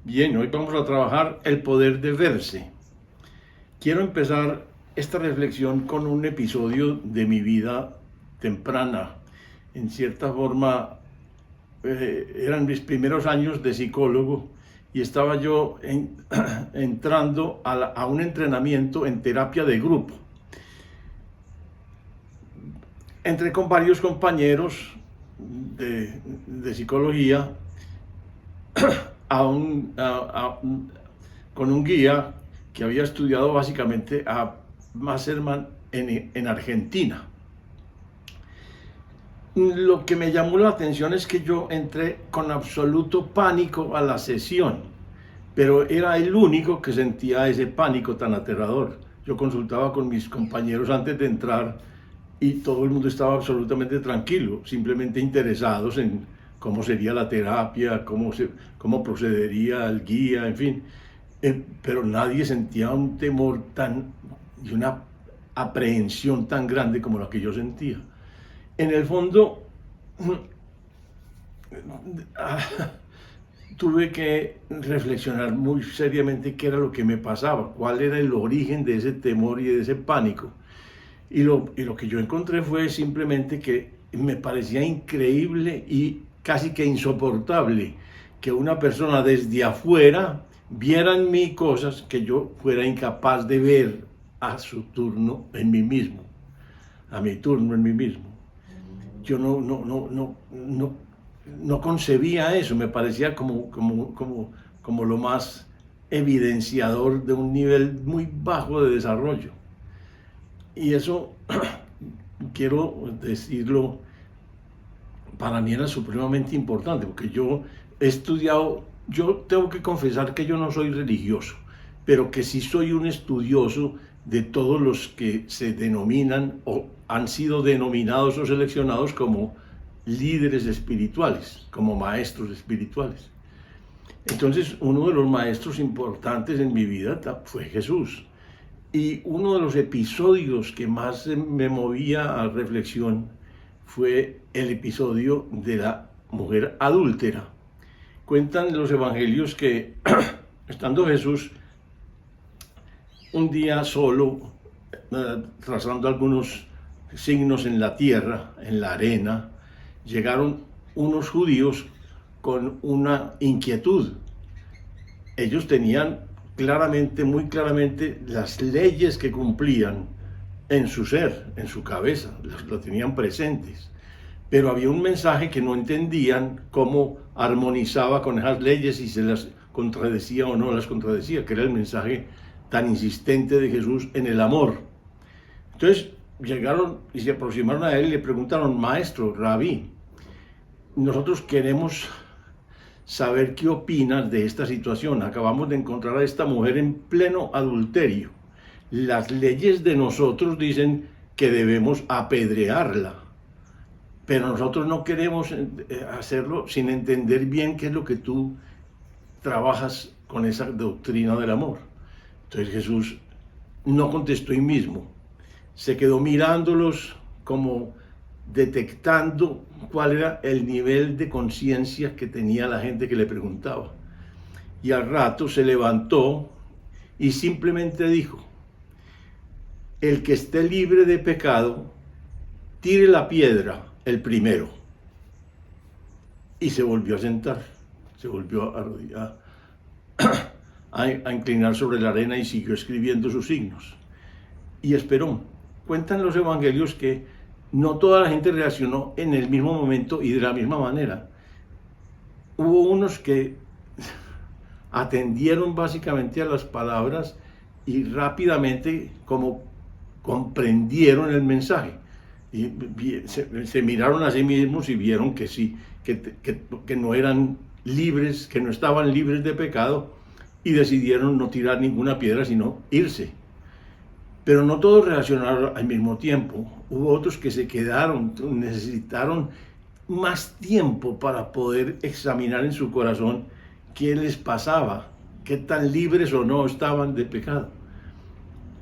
Bien, hoy vamos a trabajar el poder de verse. Quiero empezar esta reflexión con un episodio de mi vida temprana. En cierta forma, eran mis primeros años de psicólogo y estaba yo entrando a un entrenamiento en terapia de grupo. Entré con varios compañeros de psicología con un guía que había estudiado básicamente a Masterman en Argentina. Lo que me llamó la atención es que yo entré con absoluto pánico a la sesión, pero era el único que sentía ese pánico tan aterrador. Yo consultaba con mis compañeros antes de entrar y todo el mundo estaba absolutamente tranquilo, simplemente interesados en cómo sería la terapia, cómo procedería el guía, en fin. Pero nadie sentía un temor y una aprehensión tan grande como la que yo sentía. En el fondo, tuve que reflexionar muy seriamente qué era lo que me pasaba, cuál era el origen de ese temor y de ese pánico. Y lo que yo encontré fue simplemente que me parecía increíble y casi que insoportable que una persona desde afuera viera en mí cosas que yo fuera incapaz de ver a su turno en mí mismo, a mi turno en mí mismo. Yo no concebía eso, me parecía como lo más evidenciador de un nivel muy bajo de desarrollo. Y eso, quiero decirlo, para mí era supremamente importante, porque yo he estudiado, yo tengo que confesar que yo no soy religioso, pero que sí soy un estudioso de todos los que se denominan o han sido denominados o seleccionados como líderes espirituales, como maestros espirituales. Entonces, uno de los maestros importantes en mi vida fue Jesús. Y uno de los episodios que más me movía a reflexión fue el episodio de la mujer adúltera. Cuentan los evangelios que estando Jesús un día solo, trazando algunos signos en la tierra, en la arena, llegaron unos judíos con una inquietud. Ellos tenían muy claramente, las leyes que cumplían en su ser, en su cabeza, lo tenían presentes. Pero había un mensaje que no entendían cómo armonizaba con esas leyes y se las contradecía o no las contradecía, que era el mensaje tan insistente de Jesús en el amor. Entonces llegaron y se aproximaron a él y le preguntaron: maestro, rabí, nosotros queremos saber qué opinas de esta situación. Acabamos de encontrar a esta mujer en pleno adulterio. Las leyes de nosotros dicen que debemos apedrearla, pero nosotros no queremos hacerlo sin entender bien qué es lo que tú trabajas con esa doctrina del amor. Entonces Jesús no contestó ahí mismo, se quedó mirándolos como detectando cuál era el nivel de conciencia que tenía la gente que le preguntaba. Y al rato se levantó y simplemente dijo: el que esté libre de pecado, tire la piedra el primero. Y se volvió a sentar, se volvió a inclinar sobre la arena y siguió escribiendo sus signos. Y esperó. Cuentan los evangelios que no toda la gente reaccionó en el mismo momento y de la misma manera. Hubo unos que atendieron básicamente a las palabras y rápidamente como comprendieron el mensaje. Y se miraron a sí mismos y vieron que sí, que no eran libres, que no estaban libres de pecado, y decidieron no tirar ninguna piedra, sino irse. Pero no todos reaccionaron al mismo tiempo. Hubo otros que se quedaron, necesitaron más tiempo para poder examinar en su corazón qué les pasaba, qué tan libres o no estaban de pecado.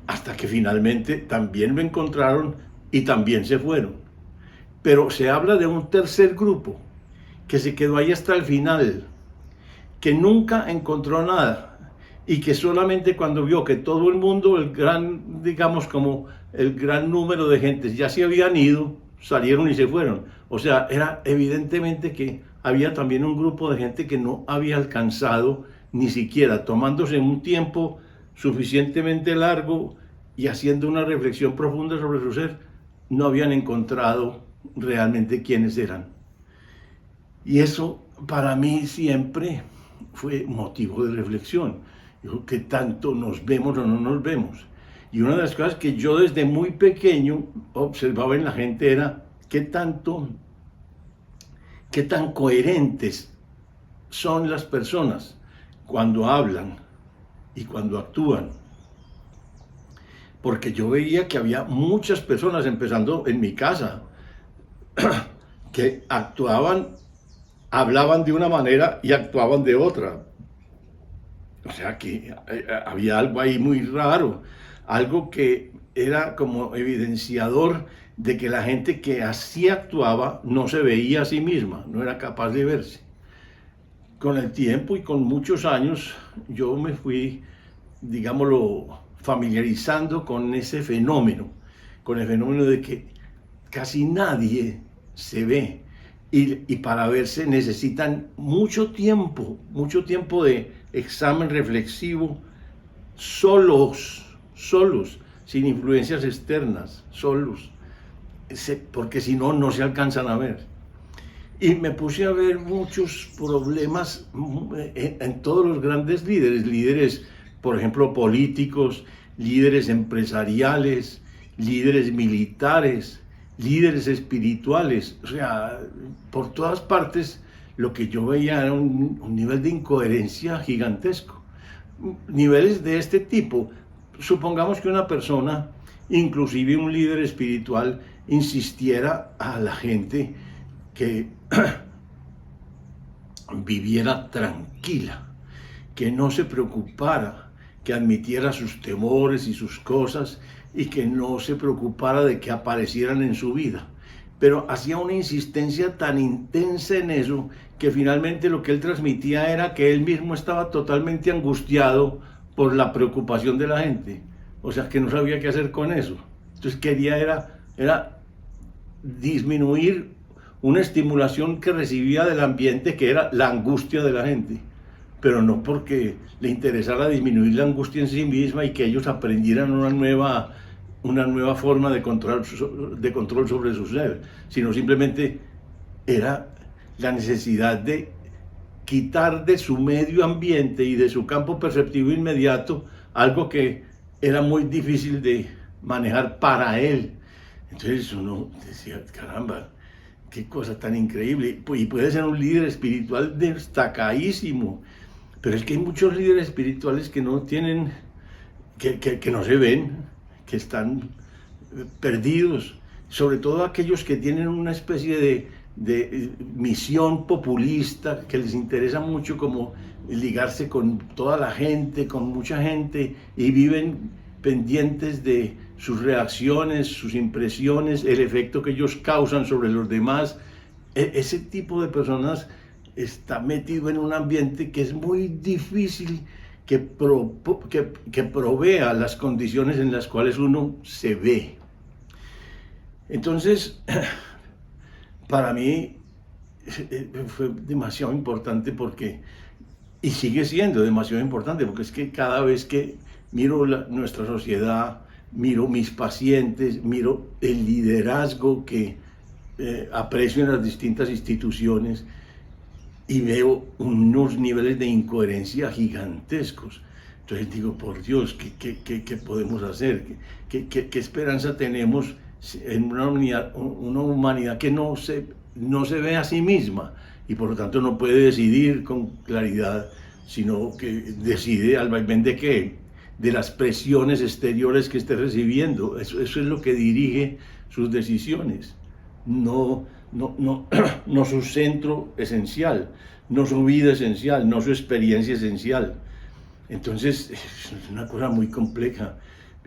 Hasta que finalmente también lo encontraron y también se fueron. Pero se habla de un tercer grupo que se quedó ahí hasta el final, que nunca encontró nada y que solamente cuando vio que todo el mundo, el gran, digamos, como el gran número de gentes ya se habían ido, salieron y se fueron. O sea, era evidentemente que había también un grupo de gente que no había alcanzado ni siquiera, tomándose un tiempo suficientemente largo y haciendo una reflexión profunda sobre su ser, no habían encontrado realmente quiénes eran. Y eso para mí siempre fue motivo de reflexión. Dijo, ¿qué tanto nos vemos o no nos vemos? Y una de las cosas que yo desde muy pequeño observaba en la gente era qué tan coherentes son las personas cuando hablan y cuando actúan. Porque yo veía que había muchas personas, empezando en mi casa, que hablaban de una manera y actuaban de otra. O sea que había algo ahí muy raro, algo que era como evidenciador de que la gente que así actuaba no se veía a sí misma, no era capaz de verse. Con el tiempo y con muchos años yo me fui, digámoslo, familiarizando con ese fenómeno, con el fenómeno de que casi nadie se ve y para verse necesitan mucho tiempo de examen reflexivo, solos, sin influencias externas, solos, porque si no, no se alcanzan a ver. Y me puse a ver muchos problemas en todos los grandes líderes, por ejemplo, políticos, líderes empresariales, líderes militares, líderes espirituales. O sea, por todas partes lo que yo veía era un nivel de incoherencia gigantesco. Niveles de este tipo. Supongamos que una persona, inclusive un líder espiritual, insistiera a la gente que viviera tranquila, que no se preocupara, que admitiera sus temores y sus cosas y que no se preocupara de que aparecieran en su vida. Pero hacía una insistencia tan intensa en eso que finalmente lo que él transmitía era que él mismo estaba totalmente angustiado por la preocupación de la gente. O sea, que no sabía qué hacer con eso. Entonces quería era disminuir una estimulación que recibía del ambiente, que era la angustia de la gente, pero no porque le interesara disminuir la angustia en sí misma y que ellos aprendieran una nueva forma de control sobre su ser, sino simplemente era la necesidad de quitar de su medio ambiente y de su campo perceptivo inmediato algo que era muy difícil de manejar para él. Entonces uno decía, caramba, qué cosa tan increíble. Y puede ser un líder espiritual destacadísimo, pero es que hay muchos líderes espirituales que no tienen, que no se ven, que están perdidos, sobre todo aquellos que tienen una especie de misión populista, que les interesa mucho como ligarse con toda la gente, con mucha gente, y viven pendientes de sus reacciones, sus impresiones, el efecto que ellos causan sobre los demás. Ese tipo de personas está metido en un ambiente que es muy difícil que provea las condiciones en las cuales uno se ve. Entonces, para mí fue demasiado importante y sigue siendo demasiado importante, porque es que cada vez que miro nuestra sociedad, miro mis pacientes, miro el liderazgo que aprecio en las distintas instituciones y veo unos niveles de incoherencia gigantescos. Entonces digo, por Dios, ¿qué podemos hacer? ¿Qué esperanza tenemos en una humanidad que no se ve a sí misma y por lo tanto no puede decidir con claridad, sino que decide al vaivén de qué? De las presiones exteriores que esté recibiendo? Eso es lo que dirige sus decisiones, no su centro esencial, no su vida esencial, no su experiencia esencial. Entonces es una cosa muy compleja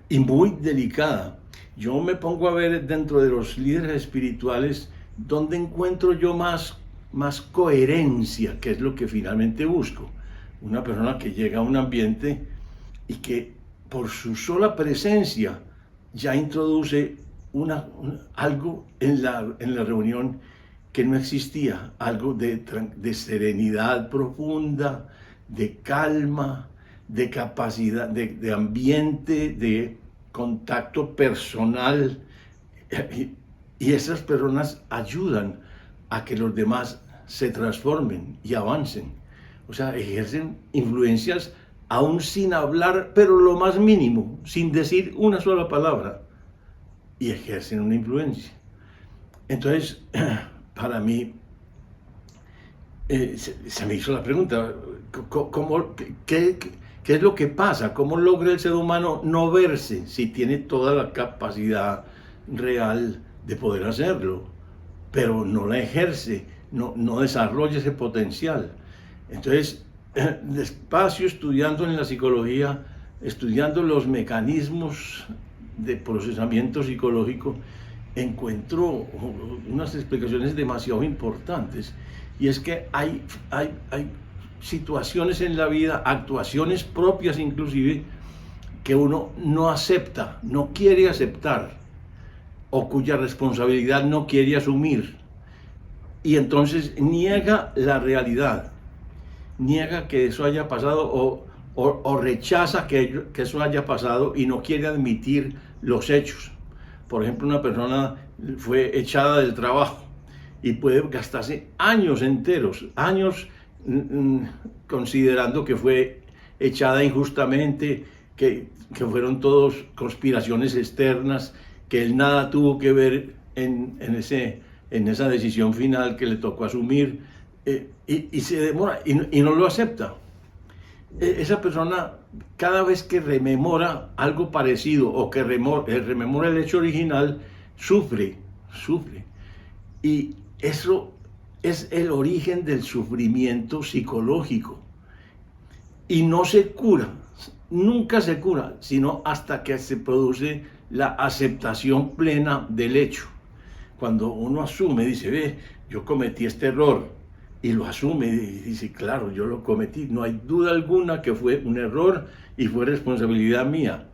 y muy delicada. Yo me pongo a ver dentro de los líderes espirituales dónde encuentro yo más coherencia, que es lo que finalmente busco. una persona que llega a un ambiente y que por su sola presencia ya introduce algo en la reunión que no existía, algo de serenidad profunda, de calma, de capacidad, de ambiente, de contacto personal. Y esas personas ayudan a que los demás se transformen y avancen. O sea, ejercen influencias aún sin hablar, pero lo más mínimo, sin decir una sola palabra. Y ejercen una influencia. Entonces, para mí, se me hizo la pregunta, ¿qué es lo que pasa? ¿Cómo logra el ser humano no verse si tiene toda la capacidad real de poder hacerlo, pero no la ejerce, no desarrolla ese potencial? Entonces, despacio, estudiando en la psicología, estudiando los mecanismos de procesamiento psicológico, encuentro unas explicaciones demasiado importantes. Y es que hay situaciones en la vida, actuaciones propias inclusive, que uno no acepta, no quiere aceptar, o cuya responsabilidad no quiere asumir. Y entonces niega la realidad, niega que eso haya pasado o rechaza que eso haya pasado y no quiere admitir los hechos. Por ejemplo, una persona fue echada del trabajo y puede gastarse años enteros, años considerando que fue echada injustamente, que fueron todos conspiraciones externas, que él nada tuvo que ver en esa decisión final que le tocó asumir, y se demora y no lo acepta. Esa persona, cada vez que rememora algo parecido o que rememora el hecho original, sufre. Y eso es el origen del sufrimiento psicológico. Y no se cura, nunca se cura, sino hasta que se produce la aceptación plena del hecho. Cuando uno asume, dice, ve, yo cometí este error, y lo asume y dice, claro, yo lo cometí, no hay duda alguna que fue un error y fue responsabilidad mía.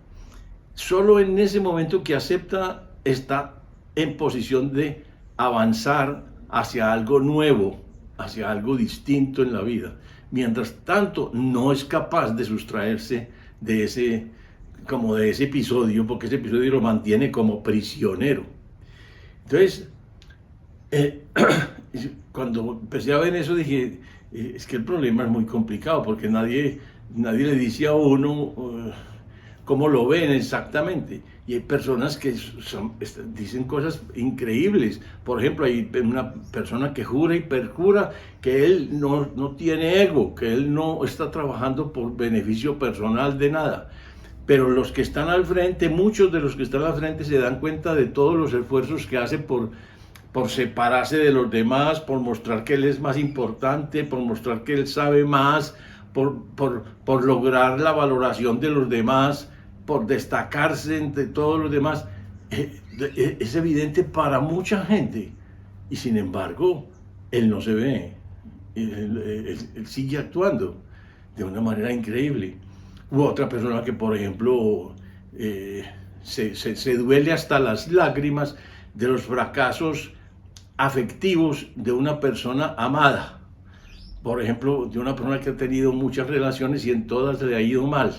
Solo en ese momento que acepta, está en posición de avanzar hacia algo nuevo, hacia algo distinto en la vida. Mientras tanto, no es capaz de sustraerse de ese episodio, porque ese episodio lo mantiene como prisionero. Entonces, cuando empecé a ver eso, dije, es que el problema es muy complicado, porque nadie le dice a uno cómo lo ven exactamente. Y hay personas que dicen cosas increíbles. Por ejemplo, hay una persona que jura y perjura que él no tiene ego, que él no está trabajando por beneficio personal de nada. Pero los que están al frente, muchos de los que están al frente se dan cuenta de todos los esfuerzos que hace por separarse de los demás, por mostrar que él es más importante, por mostrar que él sabe más, por lograr la valoración de los demás, por destacarse entre todos los demás. Es evidente para mucha gente, y sin embargo, él no se ve, él sigue actuando de una manera increíble. U otra persona que, por ejemplo, se duele hasta las lágrimas de los fracasos afectivos de una persona amada. Por ejemplo, de una persona que ha tenido muchas relaciones y en todas le ha ido mal.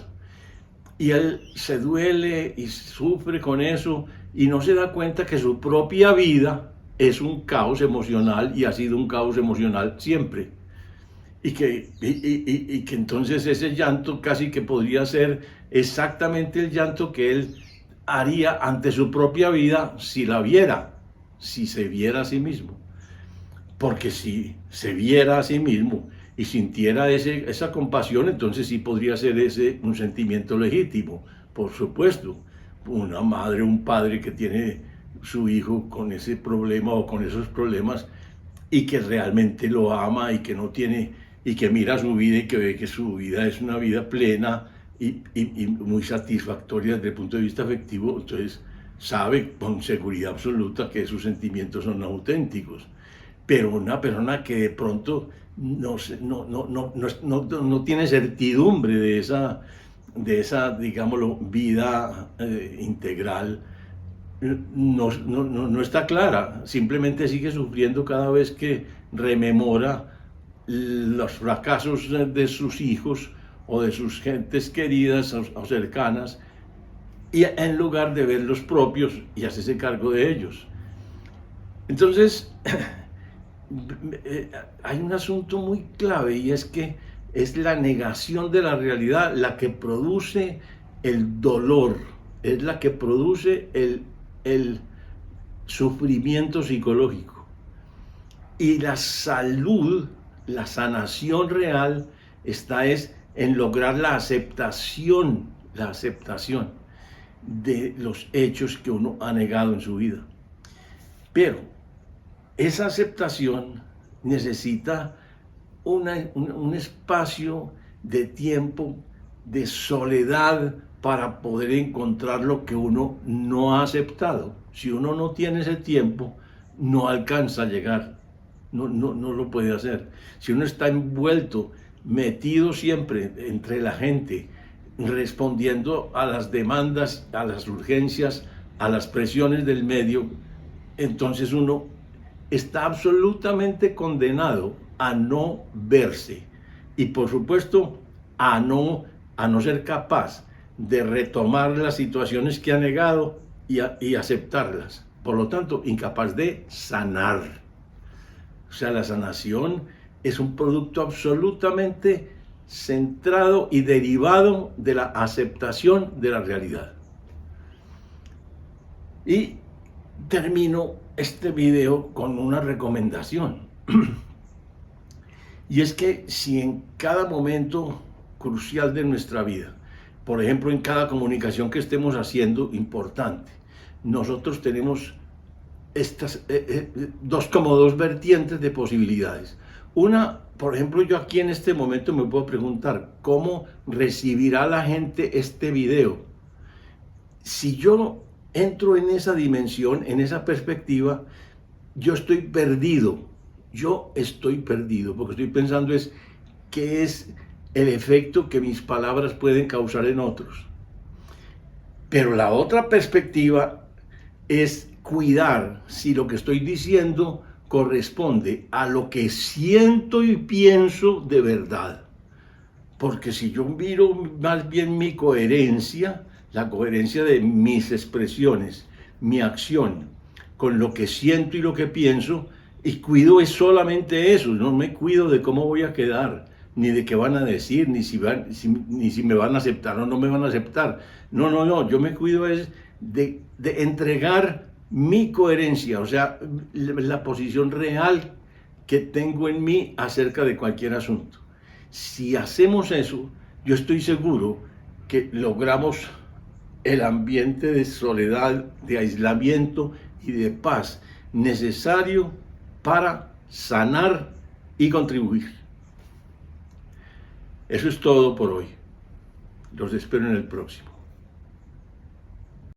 Y él se duele y sufre con eso y no se da cuenta que su propia vida es un caos emocional y ha sido un caos emocional siempre. Y que entonces ese llanto casi que podría ser exactamente el llanto que él haría ante su propia vida si la viera, si se viera a sí mismo. Porque si se viera a sí mismo y sintiera esa compasión, entonces sí podría ser ese un sentimiento legítimo, por supuesto. Una madre, un padre que tiene su hijo con ese problema o con esos problemas y que realmente lo ama y que no tiene, y que mira su vida y que ve que su vida es una vida plena y muy satisfactoria desde el punto de vista afectivo, entonces sabe con seguridad absoluta que sus sentimientos son auténticos. pero una persona que de pronto no tiene certidumbre de esa, digámoslo, vida integral, no está clara, simplemente sigue sufriendo cada vez que rememora los fracasos de sus hijos o de sus gentes queridas o cercanas, y en lugar de ver los propios y hacerse cargo de ellos. Entonces, hay un asunto muy clave, y es que es la negación de la realidad la que produce el dolor, es la que produce el sufrimiento psicológico. Y la salud, la sanación real, está en lograr la aceptación de los hechos que uno ha negado en su vida. Pero esa aceptación necesita un espacio de tiempo, de soledad, para poder encontrar lo que uno no ha aceptado. Si uno no tiene ese tiempo, no alcanza a llegar, no lo puede hacer. Si uno está envuelto, metido siempre entre la gente, respondiendo a las demandas, a las urgencias, a las presiones del medio, entonces uno está absolutamente condenado a no verse y, por supuesto, a no ser capaz de retomar las situaciones que ha negado y aceptarlas. Por lo tanto, incapaz de sanar. O sea, la sanación es un producto absolutamente centrado y derivado de la aceptación de la realidad. Y termino este video con una recomendación. Y es que si en cada momento crucial de nuestra vida, por ejemplo, en cada comunicación que estemos haciendo importante, nosotros tenemos estas dos vertientes de posibilidades. Una, por ejemplo, yo aquí en este momento me puedo preguntar, ¿cómo recibirá la gente este video? Si yo entro en esa dimensión, en esa perspectiva, yo estoy perdido, porque estoy pensando qué es el efecto que mis palabras pueden causar en otros. Pero la otra perspectiva es cuidar si lo que estoy diciendo corresponde a lo que siento y pienso de verdad. Porque si yo miro más bien mi coherencia, la coherencia de mis expresiones, mi acción, con lo que siento y lo que pienso, y cuido es solamente eso, no me cuido de cómo voy a quedar, ni de qué van a decir, ni si me van a aceptar o no me van a aceptar. No, yo me cuido es de entregar mi coherencia, o sea, la posición real que tengo en mí acerca de cualquier asunto. Si hacemos eso, yo estoy seguro que logramos el ambiente de soledad, de aislamiento y de paz necesario para sanar y contribuir. Eso es todo por hoy. Los espero en el próximo.